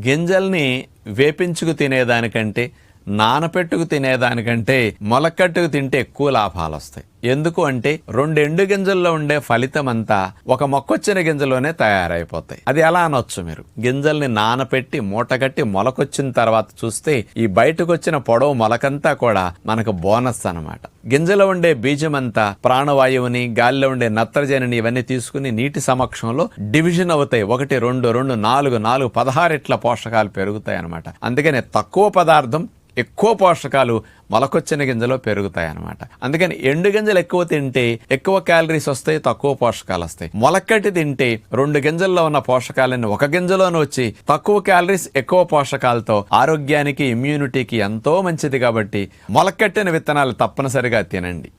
గింజల్ని వేపించుకు తినేదానికంటే నానపెట్టుకు తినేదానికంటే మొలకట్టుకు తింటే ఎక్కువ లాభాలు వస్తాయి. ఎందుకు అంటే 2 ఎండు గింజల్లో ఉండే ఫలితం అంతా ఒక మొక్కొచ్చిన గింజలోనే తయారైపోతాయి. అది ఎలా అనొచ్చు మీరు? గింజల్ని నానపెట్టి మూటగట్టి మొలకొచ్చిన తర్వాత చూస్తే ఈ బయటకు వచ్చిన పొడవు మొలకంతా కూడా మనకు బోనస్ అన్నమాట. గింజలో ఉండే బీజం అంతా ప్రాణవాయువుని, గాలిలో ఉండే నత్రజనిని ఇవన్నీ తీసుకుని నీటి సమక్షంలో డివిజన్ అవుతాయి. 1 2 2 4 4 16 ఇట్ల పోషకాలు పెరుగుతాయి అన్నమాట. అందుకని తక్కువ పదార్థం ఎక్కువ పోషకాలు మొలకొచ్చిన గింజలో పెరుగుతాయి అన్నమాట. అందుకని ఎండు గింజలు ఎక్కువ తింటే ఎక్కువ క్యాలరీస్ వస్తాయి, తక్కువ పోషకాలు వస్తాయి. మొలకట్టి తింటే 2 గింజల్లో ఉన్న పోషకాలన్నీ ఒక గింజలోనే వచ్చి తక్కువ క్యాలరీస్ ఎక్కువ పోషకాలతో ఆరోగ్యానికి, ఇమ్యూనిటీకి ఎంతో మంచిది. కాబట్టి మొలకట్టిన విత్తనాలు తప్పనిసరిగా తినండి.